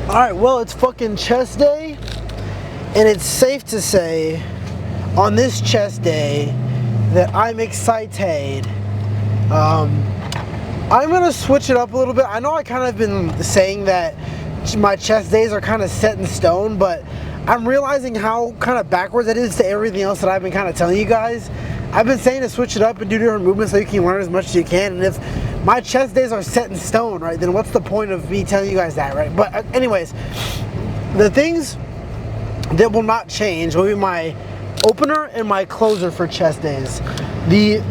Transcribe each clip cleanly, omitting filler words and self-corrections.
Alright, well, it's fucking chest day, and it's safe to say on this chest day that I'm excited. I'm gonna switch it up a little bit. I know I kind of been saying that my chest days are kind of set in stone, but I'm realizing how kind of backwards it is to everything else that I've been kind of telling you guys. I've been saying to switch it up and do different movements so you can learn as much as you can, and if my chest days are set in stone, right, then what's the point of me telling you guys that, right? But anyways, the things that will not change will be my opener and my closer for chest days. The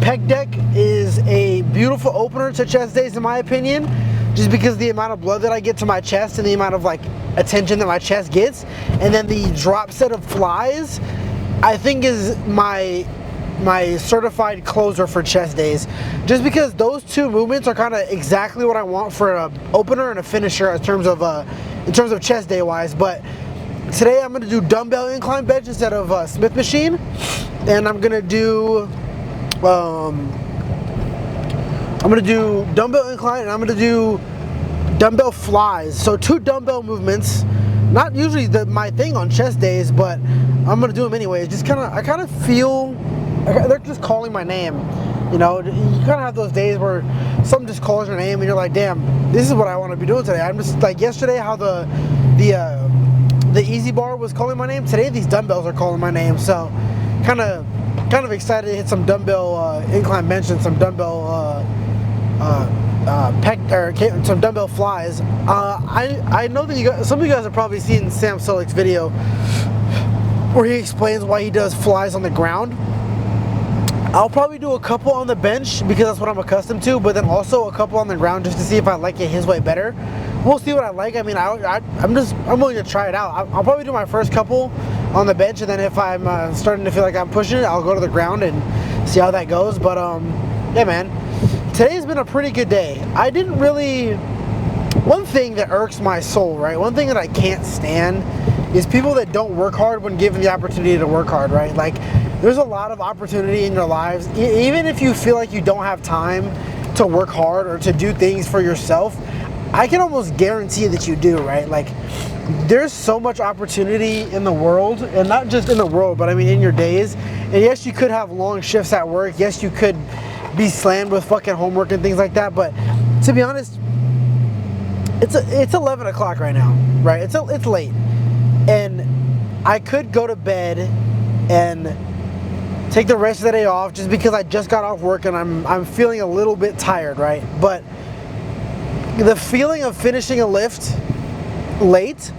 pec deck is a beautiful opener to chest days in my opinion, just because the amount of blood that I get to my chest and the amount of like attention that my chest gets, and then the drop set of flies I think is my certified closer for chest days, just because those two movements are kind of exactly what I want for an opener and a finisher in terms of chest day wise. But today I'm going to do dumbbell incline bench instead of Smith machine, and I'm going to do dumbbell incline, and I'm going to do dumbbell flies. So 2 dumbbell movements, not usually my thing on chest days, but I'm going to do them anyways. I kind of feel they're just calling my name. You know, you kind of have those days where something just calls your name and you're like, damn, this is what I want to be doing today. I'm just like yesterday how the easy bar was calling my name. Today these dumbbells are calling my name. So kind of excited to hit some dumbbell incline bench and some dumbbell some dumbbell flies. I know that some of you guys have probably seen Sam Solik's video where he explains why he does flies on the ground. I'll probably do a couple on the bench because that's what I'm accustomed to, but then also a couple on the ground just to see if I like it his way better. We'll see what I like. I mean, I'm willing to try it out. I'll probably do my first couple on the bench, and then if I'm starting to feel like I'm pushing it, I'll go to the ground and see how that goes. But yeah, man, today's been a pretty good day. I didn't really. One thing that irks my soul, right? One thing that I can't stand is people that don't work hard when given the opportunity to work hard, right? Like, there's a lot of opportunity in your lives. Even if you feel like you don't have time to work hard or to do things for yourself, I can almost guarantee that you do, right? Like, there's so much opportunity in the world, and not just in the world, but I mean in your days. And yes, you could have long shifts at work. Yes, you could be slammed with fucking homework and things like that. But to be honest, it's 11 o'clock right now, right? It's late. And I could go to bed and take the rest of the day off just because I just got off work and I'm feeling a little bit tired, right? But the feeling of finishing a lift late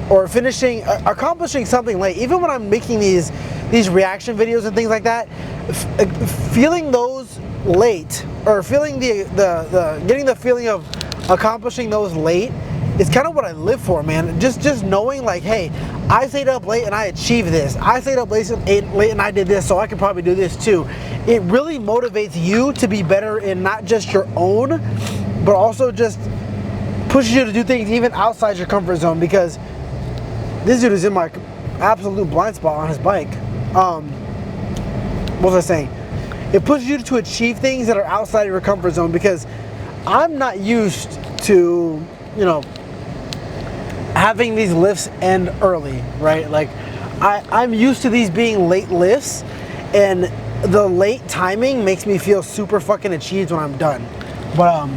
or accomplishing something late, even when I'm making these reaction videos and things like that, feeling those late or feeling getting the feeling of accomplishing those late is kind of what I live for, man. Just knowing like, hey, I stayed up late and I achieved this. I stayed up late and I did this, so I can probably do this too. It really motivates you to be better in not just your own, but also just pushes you to do things even outside your comfort zone, because this dude is in my absolute blind spot on his bike. What was I saying? It pushes you to achieve things that are outside of your comfort zone, because I'm not used to, you know, having these lifts end early, right? Like, I'm used to these being late lifts, and the late timing makes me feel super fucking achieved when I'm done. But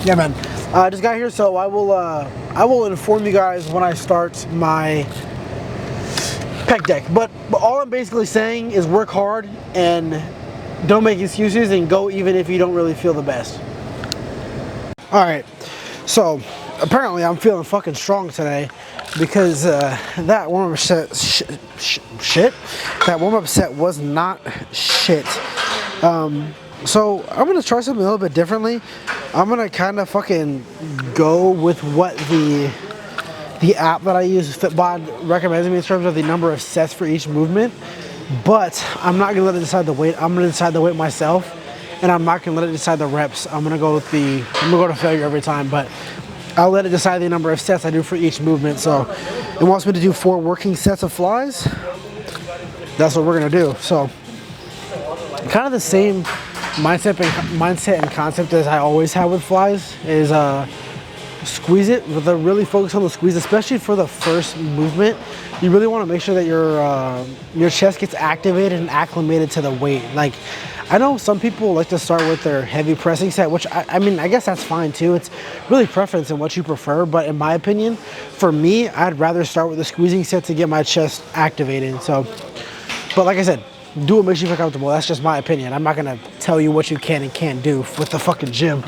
yeah, man, I just got here, so I will inform you guys when I start my pec deck. But all I'm basically saying is work hard and don't make excuses, and go even if you don't really feel the best. All right, so apparently I'm feeling fucking strong today because that warm-up set that warm-up set was not shit. So I'm gonna try something a little bit differently. I'm gonna kind of fucking go with what the app that I use, Fitbod, recommends me in terms of the number of sets for each movement. But I'm not gonna let it decide the weight. I'm gonna decide the weight myself, and I'm not gonna let it decide the reps. I'm gonna go to failure every time, but I'll let it decide the number of sets I do for each movement. So it wants me to do 4 working sets of flies. That's what we're gonna do. So kind of the same mindset and concept as I always have with flies is squeeze it, with a really focus on the squeeze, especially for the first movement. You really want to make sure that your chest gets activated and acclimated to the weight. Like, I know some people like to start with their heavy pressing set, which I mean, I guess that's fine too. It's really preference and what you prefer, but in my opinion, for me, I'd rather start with the squeezing set to get my chest activated. So, but like I said, do what makes you feel comfortable. That's just my opinion. I'm not gonna tell you what you can and can't do with the fucking gym.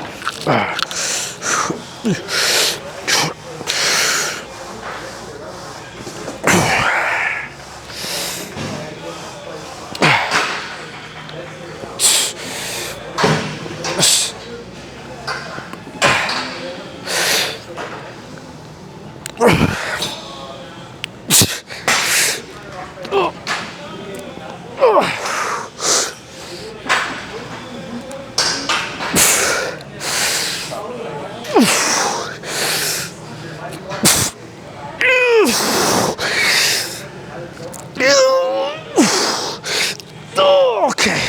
Okay.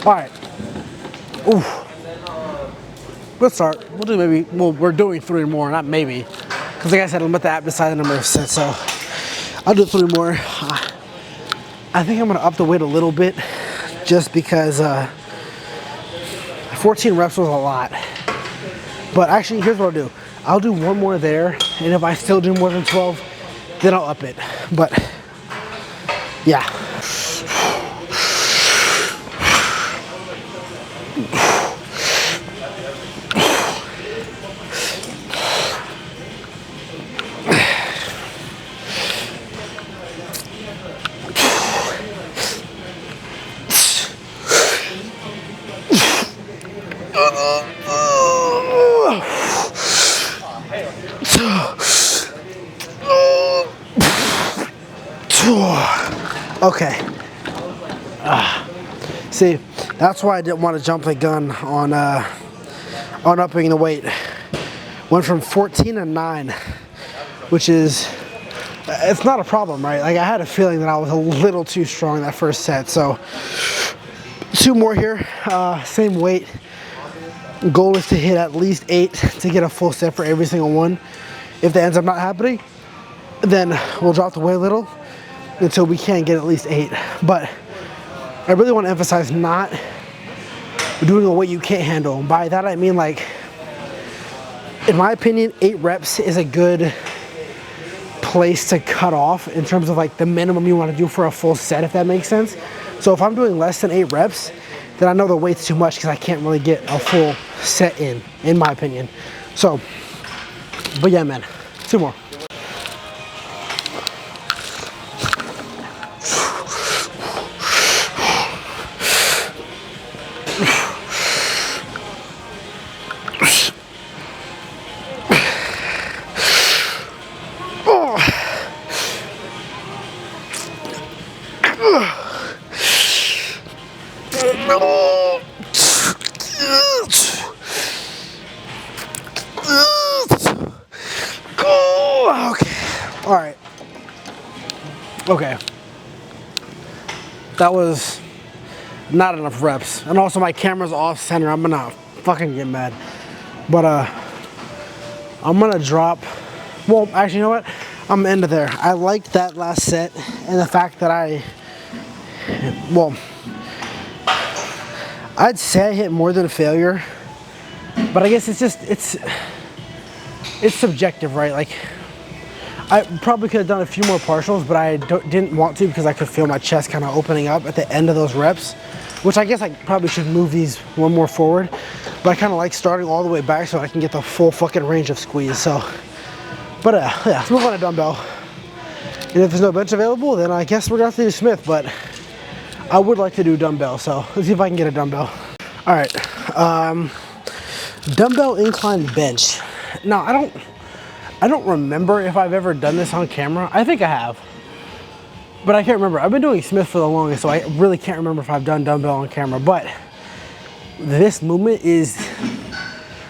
All right. Ooh. Let's start. We'll do maybe, well, we're doing 3 more, not maybe. Because like I said, I'm at the app beside the number of sets, so I'll do 3 more. I think I'm gonna up the weight a little bit just because 14 reps was a lot. But actually, here's what I'll do. I'll do 1 more there, and if I still do more than 12, then I'll up it. But yeah. Okay. See, that's why I didn't want to jump the gun on upping the weight. Went from 14 to 9, which is, it's not a problem, right? Like, I had a feeling that I was a little too strong that first set. So 2 more here, same weight. Goal is to hit at least 8 to get a full set for every single one. If that ends up not happening, then we'll drop the weight a little until we can get at least 8. But I really want to emphasize not doing a weight you can't handle. And by that I mean, like, in my opinion, 8 reps is a good place to cut off in terms of like the minimum you want to do for a full set, if that makes sense. So if I'm doing less than 8 reps, then I know the weight's too much because I can't really get a full set in my opinion. So, but yeah, man, 2 more. Okay, that was not enough reps, and also my camera's off center. I'm gonna fucking get mad, but I'm gonna drop. Well, actually, you know what? I'm gonna end it there. I liked that last set, and the fact that I'd say I hit more than a failure, but I guess it's just it's subjective, right? Like, I probably could have done a few more partials, but I didn't want to because I could feel my chest kind of opening up at the end of those reps, which I guess I probably should move these 1 more forward, but I kind of like starting all the way back so I can get the full fucking range of squeeze. So, but yeah, let's move on to dumbbell. And if there's no bench available, then I guess we're gonna have to do Smith, but I would like to do dumbbell, so let's see if I can get a dumbbell. All right, dumbbell incline bench. Now, I don't remember if I've ever done this on camera. I think I have, but I can't remember. I've been doing Smith for the longest, so I really can't remember if I've done dumbbell on camera. But this movement is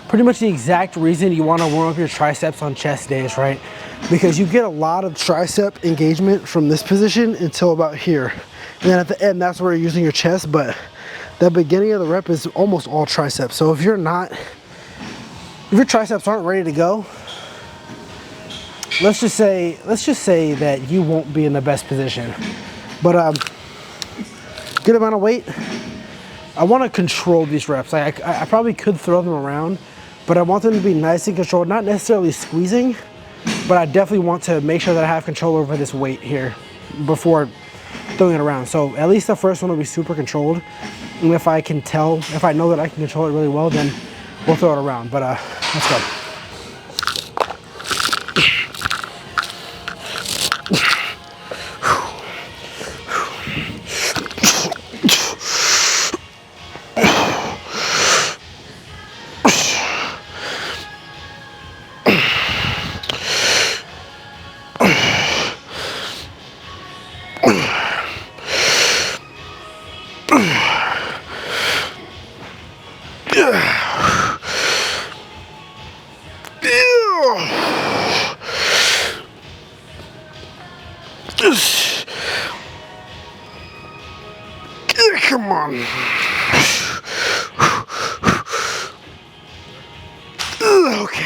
pretty much the exact reason you want to warm up your triceps on chest days, right? Because you get a lot of tricep engagement from this position until about here. And then at the end, that's where you're using your chest, but the beginning of the rep is almost all triceps. So if you're not if your triceps aren't ready to go, let's just say that you won't be in the best position. But good amount of weight. I want to control these reps. I probably could throw them around, but I want them to be nice and controlled, not necessarily squeezing, but I definitely want to make sure that I have control over this weight here before throwing it around. So at least the first one will be super controlled. And if I know that I can control it really well, then we'll throw it around. But let's go. Come on. Okay.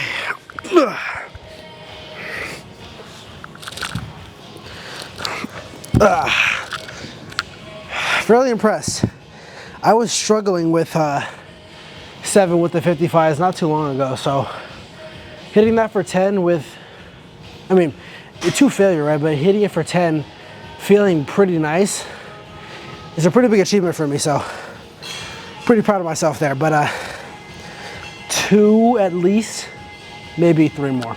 Fairly impressed. I was struggling with 7 with the 55s not too long ago, so hitting that for 10 with, I mean, 2 failure, right? But hitting it for 10, feeling pretty nice, is a pretty big achievement for me. So pretty proud of myself there. But 2 at least, maybe 3 more.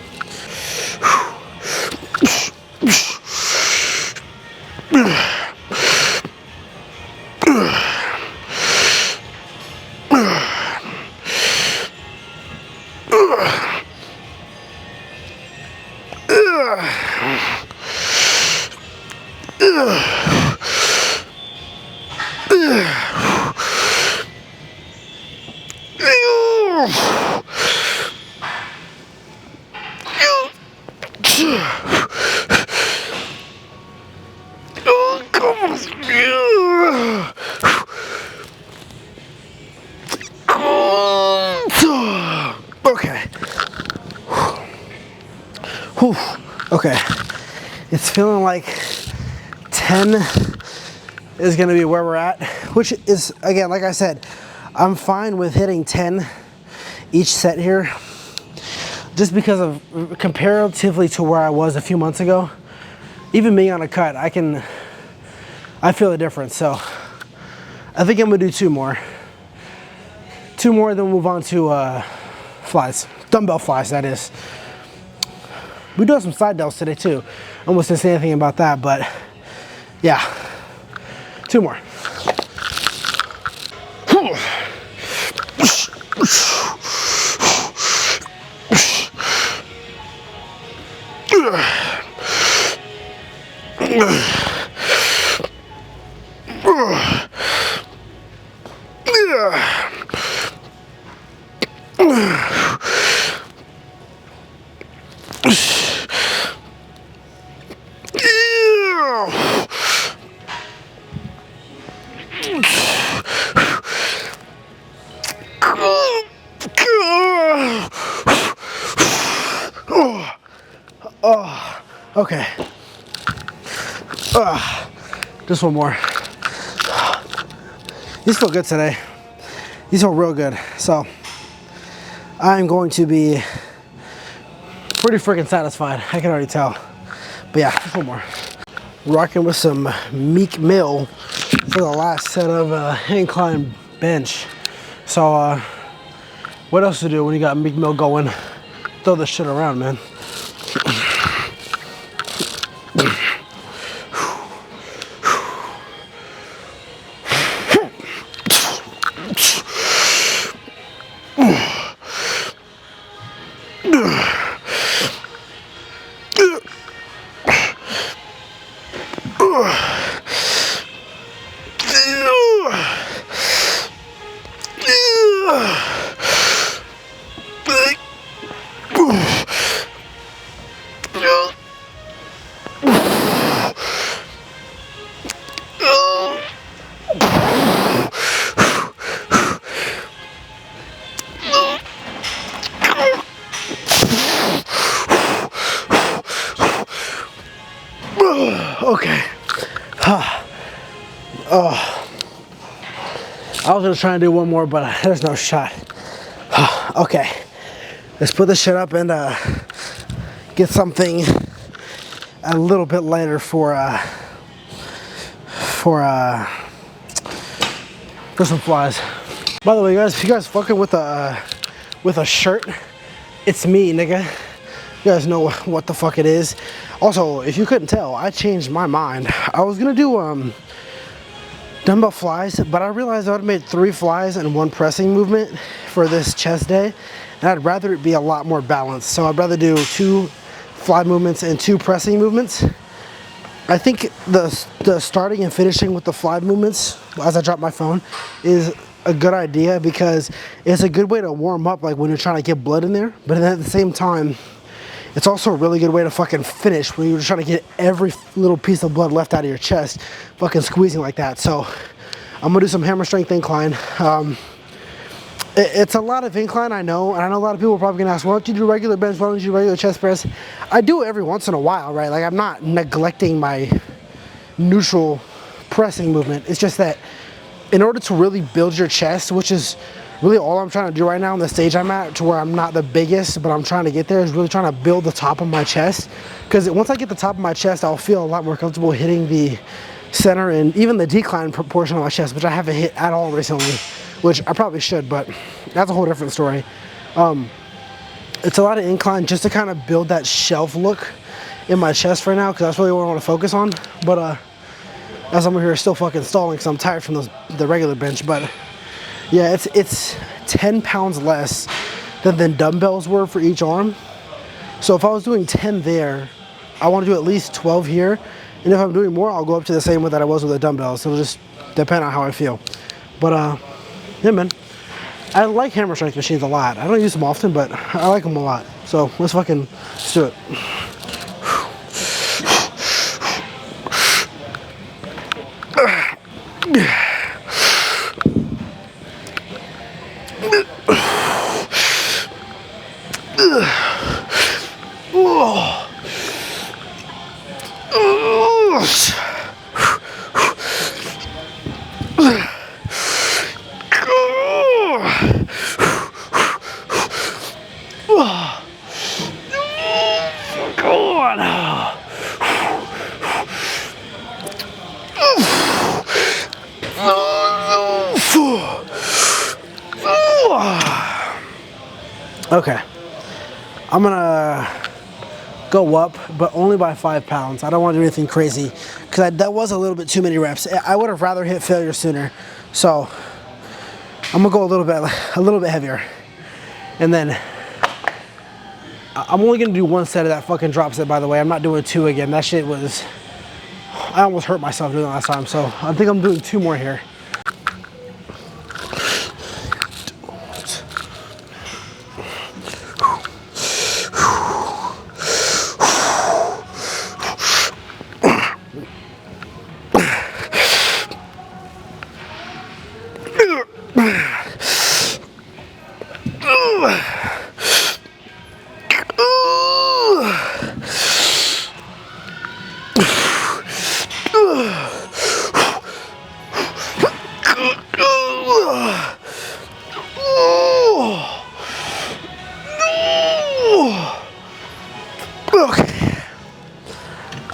Okay. Whew. Okay. It's feeling like 10 is going to be where we're at, which is, again, like I said, I'm fine with hitting 10 each set here, just because of comparatively to where I was a few months ago. Even being on a cut, I feel the difference. So I think I'm gonna do 2 more. 2 more, then we'll move on to flies, dumbbell flies, that is. We do have some side delts today too. Almost didn't say anything about that, but yeah, 2 more. Okay. Just 1 more. These feel good today. These feel real good. So I'm going to be pretty freaking satisfied. I can already tell. But yeah, just 1 more. Rocking with some Meek Mill for the last set of incline bench. So what else to do when you got Meek Mill going? Throw this shit around, man. Okay. Oh. I was gonna try and do one more, but there's no shot. Okay. Let's put this shit up and get something a little bit lighter for some flies. By the way, guys, if you guys fucking with a shirt, it's me, nigga. You guys know what the fuck it is. Also, if you couldn't tell, I changed my mind. I was gonna do dumbbell flies, but I realized I would have made 3 flies and 1 pressing movement for this chest day, and I'd rather it be a lot more balanced. So I'd rather do 2 fly movements and 2 pressing movements. I think the starting and finishing with the fly movements as I drop my phone is a good idea, because it's a good way to warm up, like when you're trying to get blood in there, but then at the same time, it's also a really good way to fucking finish when you're trying to get every little piece of blood left out of your chest, fucking squeezing like that. So I'm gonna do some hammer strength incline. It's a lot of incline, I know, and I know a lot of people are probably gonna ask, why don't you do regular bench, why don't you do regular chest press? I do it every once in a while, right? Like, I'm not neglecting my neutral pressing movement. It's just that in order to really build your chest, which is really all I'm trying to do right now in the stage I'm at, to where I'm not the biggest, but I'm trying to get there, is really trying to build the top of my chest. Because once I get the top of my chest, I'll feel a lot more comfortable hitting the center and even the decline portion of my chest, which I haven't hit at all recently, which I probably should, but that's a whole different story. It's a lot of incline just to kind of build that shelf look in my chest right now, because that's really what I want to focus on. But as I'm here still fucking stalling because I'm tired from the regular bench, but yeah, it's 10 pounds less than dumbbells were for each arm. So if I was doing 10 there, I want to do at least 12 here. And if I'm doing more, I'll go up to the same one that I was with the dumbbells. It'll just depend on how I feel. But yeah, man, I like hammer strength machines a lot. I don't use them often, but I like them a lot. So let's do it. Okay, I'm gonna go up, but only by 5 pounds. I don't want to do anything crazy, because that was a little bit too many reps. I would have rather hit failure sooner, so I'm gonna go a little bit heavier, and then I'm only gonna do 1 set of that fucking drop set. By the way, I'm not doing 2 again. That shit was, I almost hurt myself doing it last time, so I think I'm doing 2 more here.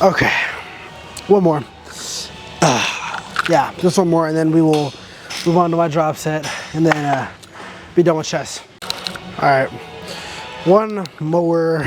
Okay, one more. Yeah, just one more, and then we will move on to my drop set, and then be done with chest. All right, one more.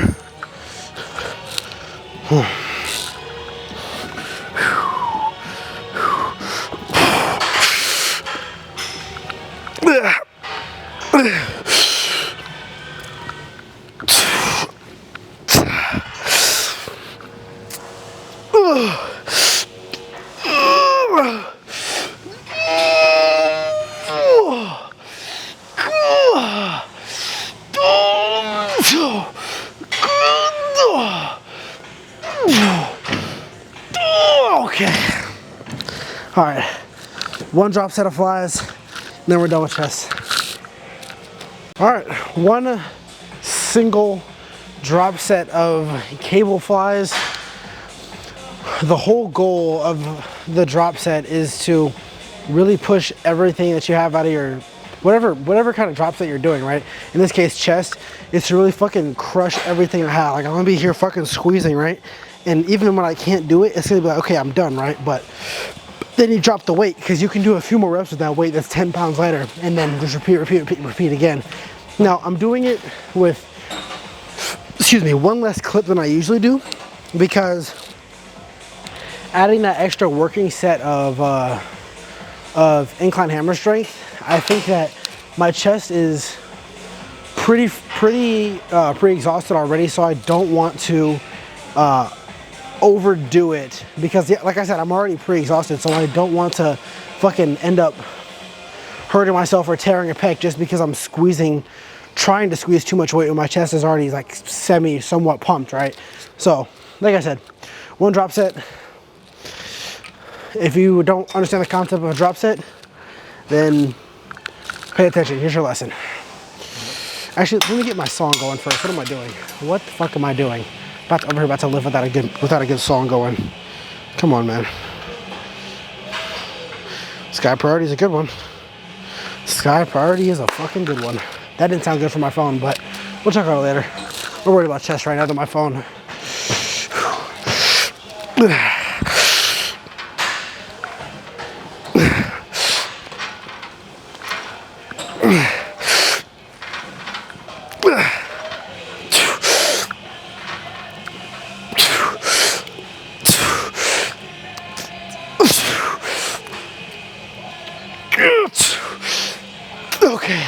Okay. All right. One drop set of flies, and then we're done with chest. All right. One single drop set of cable flies the whole goal of the drop set is to really push everything that you have out of your whatever kind of drop set you're doing, right? In this case, chest, is to really fucking crush everything I have. Like, I'm gonna be here fucking squeezing, right? And even when I can't do it, it's gonna be like, okay, I'm done, right? But then you drop the weight, because you can do a few more reps with that weight that's 10 pounds lighter, and then just repeat again. Now, I'm doing it with, excuse me, one less clip than I usually do, because adding that extra working set of incline hammer strength, I think that my chest is pretty exhausted already, so I don't want to overdo it, because like I said, I'm already pre-exhausted, so I don't want to fucking end up hurting myself or tearing a pec just because I'm trying to squeeze too much weight when my chest is already like somewhat pumped, right? So like I said, one drop set. If you don't understand the concept of a drop set, then pay attention. Here's your lesson. Actually, let me get my song going first. What am I doing? What the fuck am I doing? I'm about to live without a good song going. Come on, man. Sky Priority is a good one. Sky Priority is a fucking good one. That didn't sound good for my phone, but we'll check out it later. We're worried about chest right now than my phone. Okay.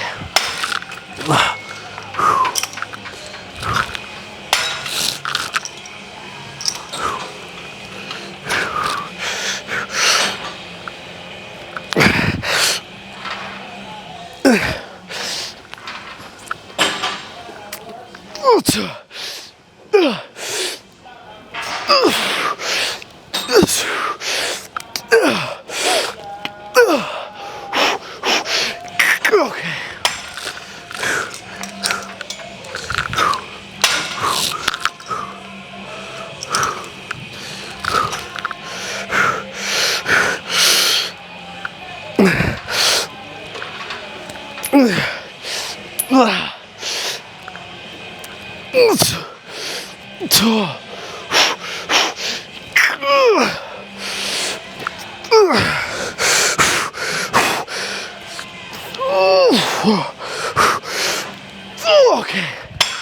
Okay,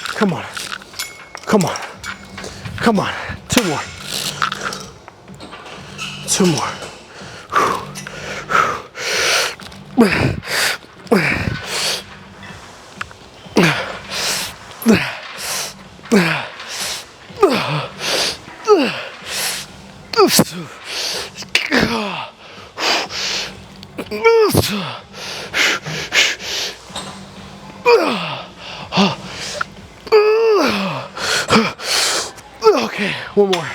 come on, come on, come on, two more. Okay, one more.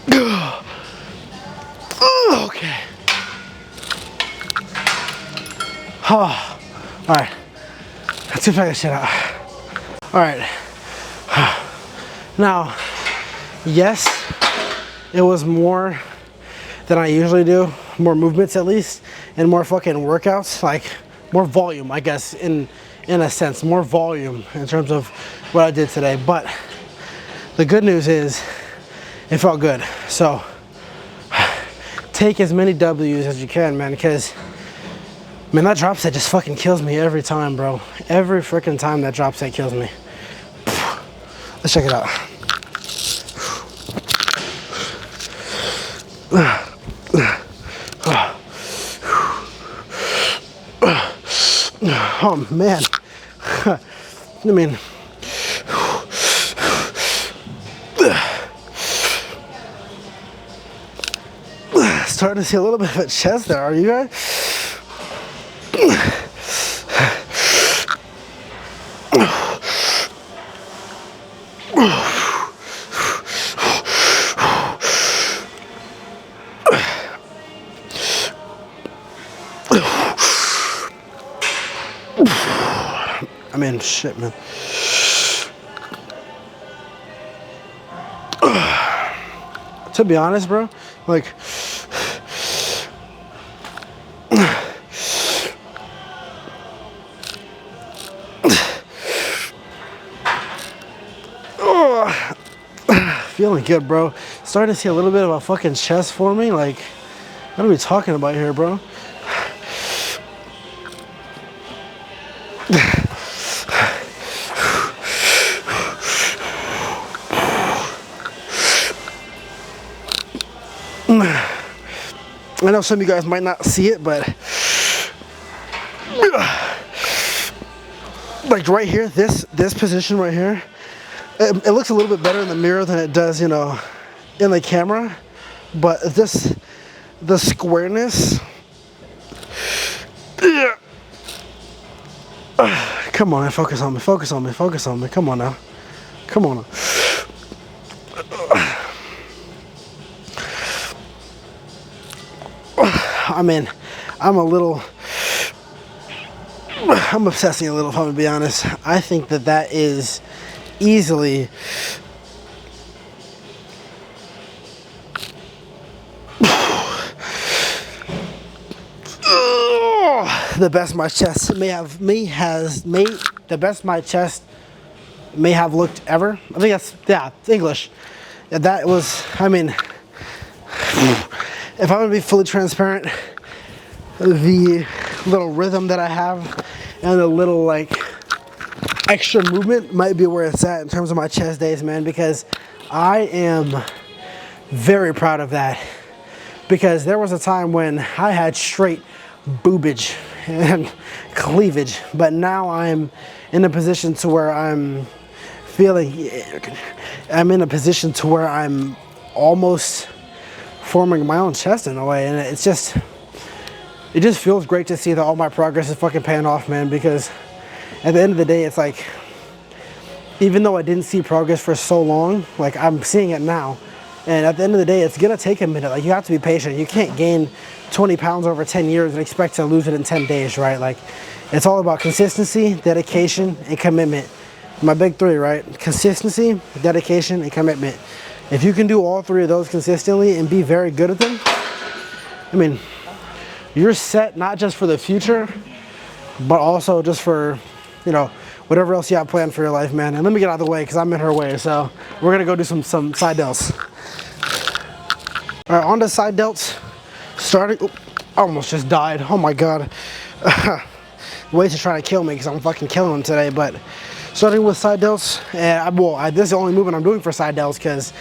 Okay. Okay. Oh, all right. Let's see if I can shit out. All right. Now, yes, it was more than I usually do, more movements at least, and more fucking workouts, like more volume, I guess, in a sense, more volume in terms of what I did today. But the good news is it felt good. So take as many W's as you can, man, because man, that drop set just fucking kills me every time, bro. Every freaking time that drop set kills me. Let's check it out. Oh man. I mean, starting to see a little bit of a chest there, are you guys? I mean, shit, man. To be honest, bro, like, feeling good, bro. Starting to see a little bit of a fucking chest forming. Like, what are we talking about here, bro? I know some of you guys might not see it, but like right here, this position right here, it looks a little bit better in the mirror than it does, you know, in the camera. But the squareness. Come on, focus on me, focus on me, focus on me. Come on now, come on now. I mean, I'm obsessing a little, if I'm gonna be honest. I think that is easily the best my chest the best my chest may have looked ever. I think that's, yeah, English. Yeah, that was, I mean, if I'm gonna be fully transparent, the little rhythm that I have and the little like extra movement might be where it's at in terms of my chest days, man, because I am very proud of that. Because there was a time when I had straight boobage and cleavage, but now I'm in a position to where I'm in a position to where I'm almost forming my own chest in a way, and it just feels great to see that all my progress is fucking paying off, man, because at the end of the day, it's like, even though I didn't see progress for so long, like, I'm seeing it now. And at the end of the day, it's gonna take a minute. Like, you have to be patient. You can't gain 20 pounds over 10 years and expect to lose it in 10 days, right? Like, it's all about consistency, dedication, and commitment. My big three, right? Consistency, dedication, and commitment. If you can do all three of those consistently and be very good at them, I mean, you're set not just for the future, but also just for, you know, whatever else you have planned for your life, man. And let me get out of the way because I'm in her way. So we're gonna go do some side delts. All right, on to side delts. Starting, oh, I almost just died. Oh my God. Ways to try to kill me because I'm fucking killing them today. But starting with side delts, and this is the only movement I'm doing for side delts because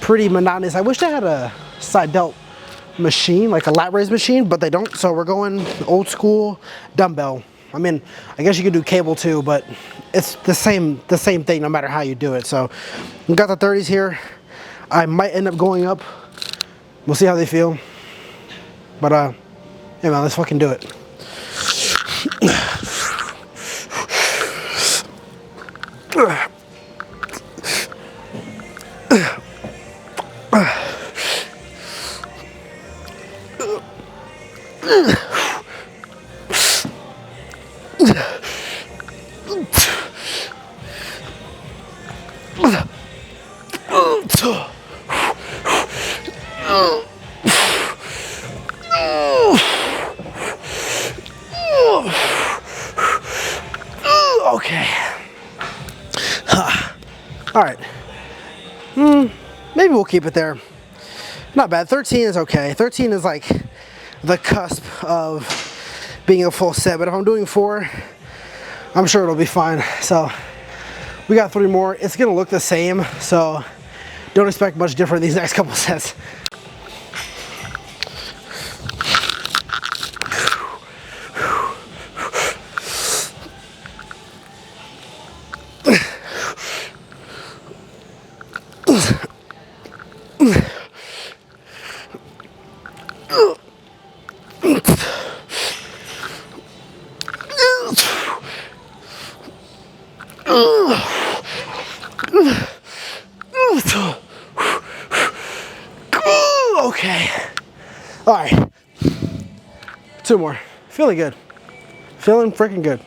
pretty monotonous. I wish I had a side delt machine, like a lat raise machine, but they don't. So we're going old school dumbbell. I mean, I guess you could do cable too, but it's the same thing no matter how you do it. So we got the 30s here. I might end up going up. We'll see how they feel. But yeah, man, let's fucking do it. Okay. All right. Maybe we'll keep it there. Not bad. 13 is okay. 13 is like the cusp of being a full set, but if I'm doing 4, I'm sure it'll be fine. So we got 3 more. It's gonna look the same, so don't expect much different these next couple sets. Okay. All right. 2 more. Feeling good. Feeling freaking good.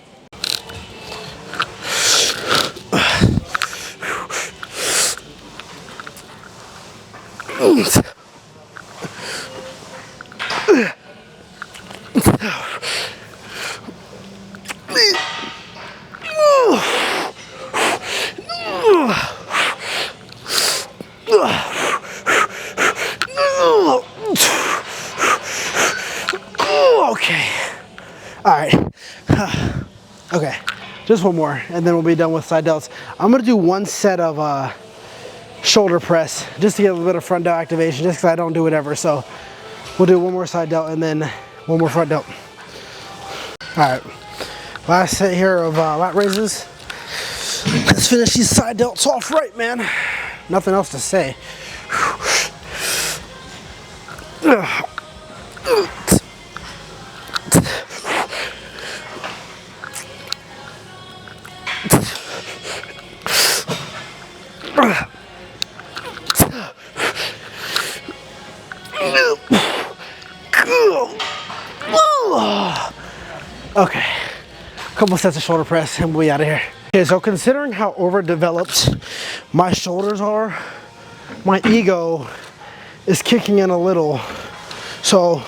Okay. All right. Okay. Just one more, and then we'll be done with side delts. I'm gonna do 1 set of shoulder press just to get a little bit of front delt activation, just because I don't do it ever. So we'll do 1 more side delt and then 1 more front delt. All right. Last set here of lat raises. Let's finish these side delts off right, man. Nothing else to say. Okay, a couple sets of shoulder press and we'll be out of here. Okay, so considering how overdeveloped my shoulders are, my ego is kicking in a little. So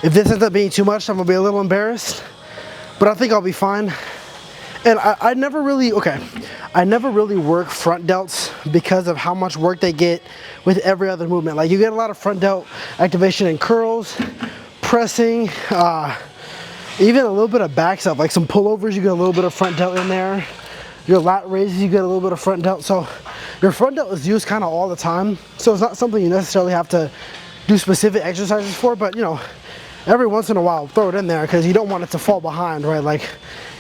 if this ends up being too much, I'm gonna be a little embarrassed, but I think I'll be fine. And I never really work front delts because of how much work they get with every other movement. Like, you get a lot of front delt activation in curls, pressing, even a little bit of back stuff, like some pullovers, you get a little bit of front delt in there. Your lat raises, you get a little bit of front delt. So your front delt is used kind of all the time. So it's not something you necessarily have to do specific exercises for, but you know, every once in a while, throw it in there because you don't want it to fall behind, right? Like,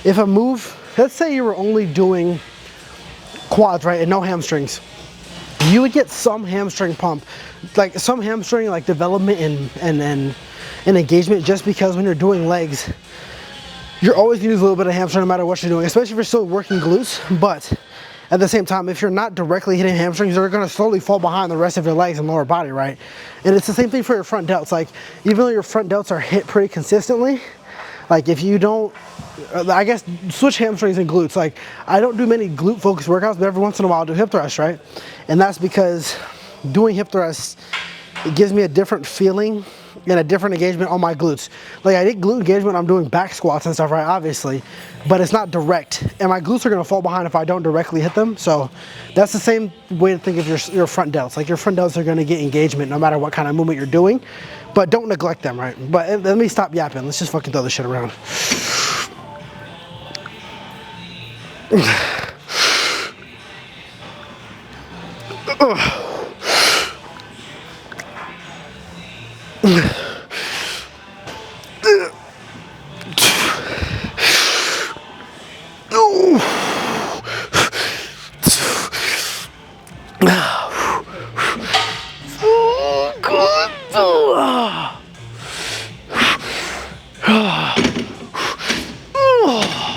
if a move, let's say you were only doing quads, right, and no hamstrings, you would get some hamstring pump, like some hamstring like development and engagement, just because when you're doing legs, you're always gonna use a little bit of hamstring no matter what you're doing, especially if you're still working glutes. But at the same time, if you're not directly hitting hamstrings, they're gonna slowly fall behind the rest of your legs and lower body, right? And it's the same thing for your front delts. Like, even though your front delts are hit pretty consistently, like if you don't, I guess, switch hamstrings and glutes. Like, I don't do many glute focused workouts, but every once in a while I'll do hip thrusts, right? And that's because doing hip thrusts, it gives me a different feeling and a different engagement on my glutes. Like, I get glute engagement when I'm doing back squats and stuff, right, obviously, but it's not direct, and my glutes are gonna fall behind if I don't directly hit them. So that's the same way to think of your front delts. Like, your front delts are gonna get engagement no matter what kind of movement you're doing, but don't neglect them, right? But let me stop yapping. Let's just fucking throw this shit around.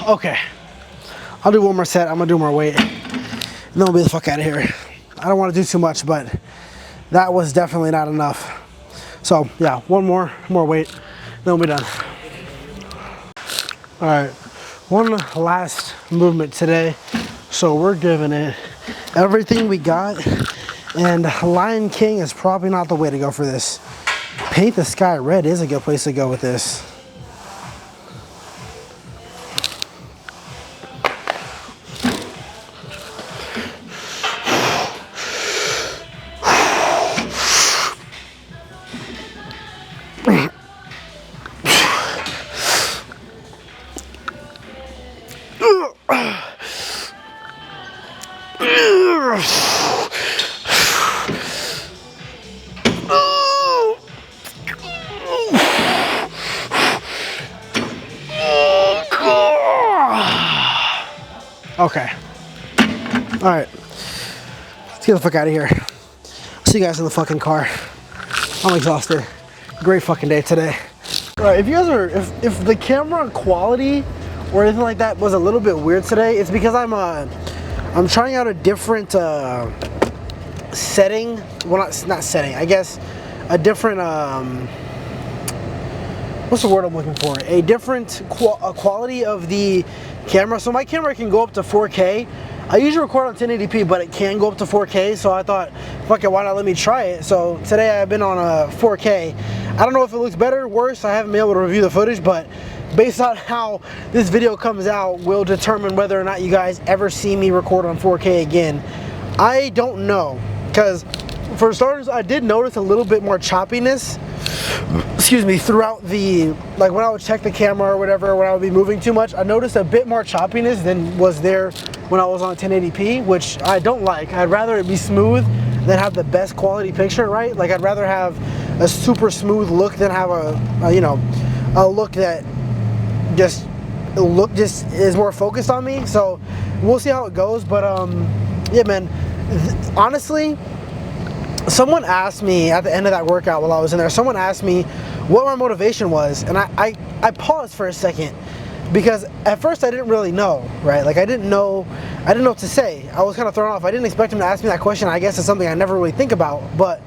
Okay, I'll do 1 more set. I'm gonna do more weight, and then we'll be the fuck out of here. I don't want to do too much, but that was definitely not enough. So yeah, 1 more weight, then we'll be done. All right, 1 last movement today. So we're giving it everything we got, and Lion King is probably not the way to go for this. Paint the Sky Red is a good place to go with this. Okay. All right. Let's get the fuck out of here. See you guys in the fucking car. I'm exhausted. Great fucking day today. All right, if you guys are, if the camera quality or anything like that was a little bit weird today, it's because I'm trying out a different setting. Well, not setting. I guess a different what's the word I'm looking for? A different quality of the camera. So my camera can go up to 4K. I usually record on 1080p, but it can go up to 4K. So I thought, fuck it, why not let me try it? So today I've been on a 4K. I don't know if it looks better or worse. I haven't been able to review the footage, but based on how this video comes out will determine whether or not you guys ever see me record on 4K again. I don't know, because for starters, I did notice a little bit more choppiness, excuse me, throughout the, like when I would check the camera or whatever, when I would be moving too much, I noticed a bit more choppiness than was there when I was on 1080p, which I don't like. I'd rather it be smooth than have the best quality picture, right? Like I'd rather have a super smooth look than have a you know, a look that just is more focused on me. So we'll see how it goes, but yeah, man, honestly, someone asked me at the end of that workout while I was in there, someone asked me what my motivation was, and I paused for a second, because at first I didn't really know, right? Like I didn't know what to say. I was kind of thrown off. I didn't expect him to ask me that question. I guess it's something I never really think about, but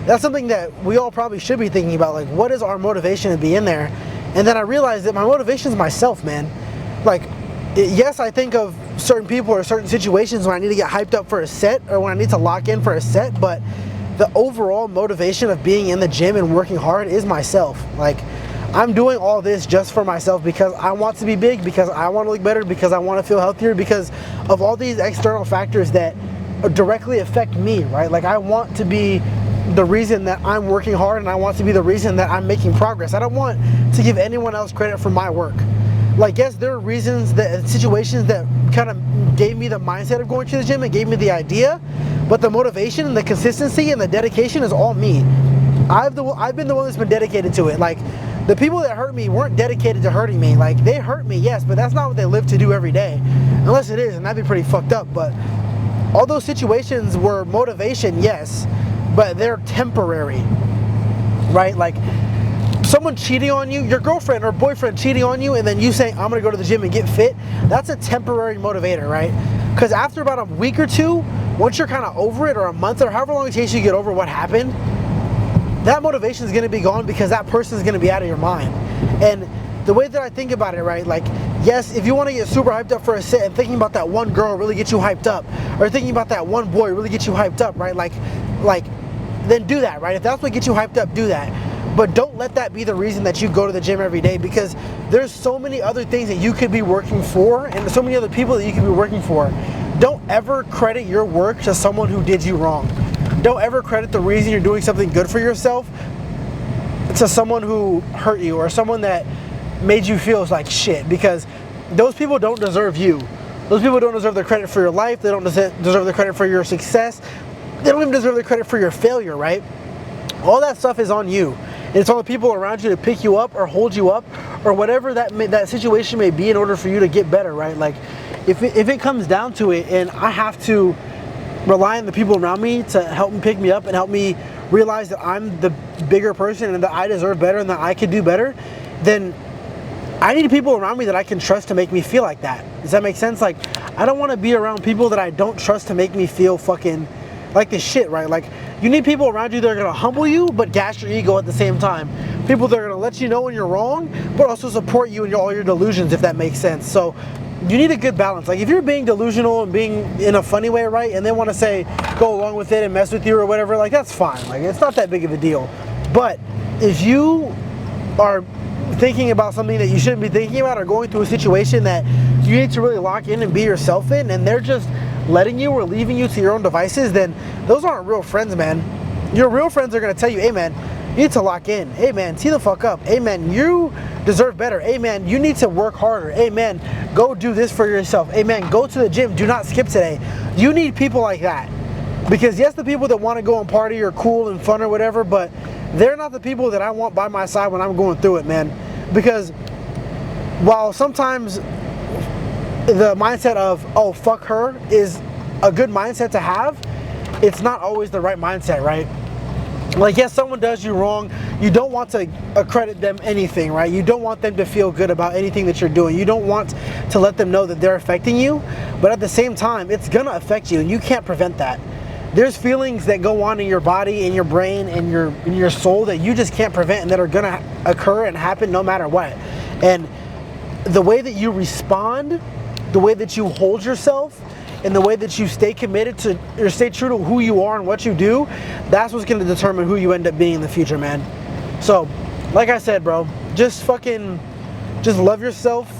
that's something that we all probably should be thinking about. Like, what is our motivation to be in there? And then I realized that my motivation is myself, man. Like, yes, I think of certain people or certain situations when I need to get hyped up for a set or when I need to lock in for a set, but the overall motivation of being in the gym and working hard is myself. Like, I'm doing all this just for myself because I want to be big, because I want to look better, because I want to feel healthier, because of all these external factors that directly affect me, right? Like, I want to be the reason that I'm working hard, and I want to be the reason that I'm making progress. I don't want to give anyone else credit for my work. Like, yes, there are reasons, situations that kind of gave me the mindset of going to the gym and gave me the idea, but the motivation and the consistency and the dedication is all me. I've been the one that's been dedicated to it. Like, the people that hurt me weren't dedicated to hurting me. Like, they hurt me, yes, but that's not what they live to do every day. Unless it is, and that'd be pretty fucked up. But all those situations were motivation, yes, but they're temporary, right? Like, someone cheating on you, your girlfriend or boyfriend cheating on you, and then you saying, I'm gonna go to the gym and get fit, that's a temporary motivator, right? Because after about a week or two, once you're kind of over it, or a month, or however long it takes you to get over what happened, that motivation is gonna be gone, because that person is gonna be out of your mind. And the way that I think about it, right, like, yes, if you want to get super hyped up for a set and thinking about that one girl really get you hyped up, or thinking about that one boy really get you hyped up, right, like then do that, right? If that's what gets you hyped up, do that. But don't let that be the reason that you go to the gym every day, because there's so many other things that you could be working for, and so many other people that you could be working for. Don't ever credit your work to someone who did you wrong. Don't ever credit the reason you're doing something good for yourself to someone who hurt you, or someone that made you feel like shit, because those people don't deserve you. Those people don't deserve the credit for your life. They don't deserve the credit for your success. They don't even deserve the credit for your failure, right? All that stuff is on you. And it's on the people around you to pick you up or hold you up, or whatever that situation may be, in order for you to get better, right? Like, if it comes down to it, and I have to rely on the people around me to help me pick me up and help me realize that I'm the bigger person and that I deserve better and that I could do better, then I need people around me that I can trust to make me feel like that. Does that make sense? Like, I don't want to be around people that I don't trust to make me feel fucking like this shit, right? Like, you need people around you that are going to humble you but gas your ego at the same time. People that are going to let you know when you're wrong but also support you in all your delusions, if that makes sense. So you need a good balance. Like, if you're being delusional and being in a funny way, right, and they want to say go along with it and mess with you or whatever, like, that's fine. Like, it's not that big of a deal. But if you are thinking about something that you shouldn't be thinking about, or going through a situation that you need to really lock in and be yourself in, and they're just letting you or leaving you to your own devices, then those aren't real friends, man. Your real friends are going to tell you, hey man, you need to lock in. Hey man, tee the fuck up. Hey man, you deserve better. Hey man, you need to work harder. Hey man, go do this for yourself. Hey man, go to the gym. Do not skip today. You need people like that. Because yes, the people that want to go and party are cool and fun or whatever, but they're not the people that I want by my side when I'm going through it, man. Because while sometimes the mindset of, oh, fuck her, is a good mindset to have, it's not always the right mindset, right? Like, yes, someone does you wrong, you don't want to accredit them anything, right? You don't want them to feel good about anything that you're doing. You don't want to let them know that they're affecting you, but at the same time, it's gonna affect you, and you can't prevent that. There's feelings that go on in your body, in your brain, in your soul that you just can't prevent, and that are gonna occur and happen no matter what. And the way that you respond, the way that you hold yourself, and the way that you stay committed to, or stay true to who you are and what you do, that's what's gonna determine who you end up being in the future, man. So, like I said, bro, just love yourself,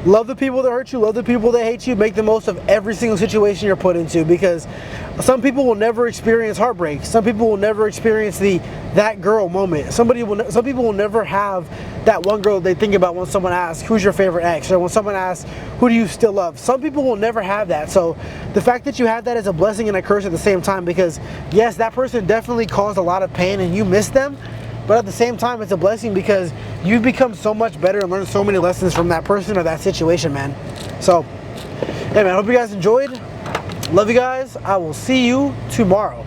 love the people that hurt you, love the people that hate you, make the most of every single situation you're put into, because some people will never experience heartbreak. Some people will never experience that girl moment. Some people will never have that one girl they think about when someone asks, who's your favorite ex? Or when someone asks, who do you still love? Some people will never have that. So the fact that you have that is a blessing and a curse at the same time, because yes, that person definitely caused a lot of pain and you miss them, but at the same time, it's a blessing because you've become so much better and learned so many lessons from that person or that situation, man. So, hey man, I hope you guys enjoyed. Love you guys. I will see you tomorrow.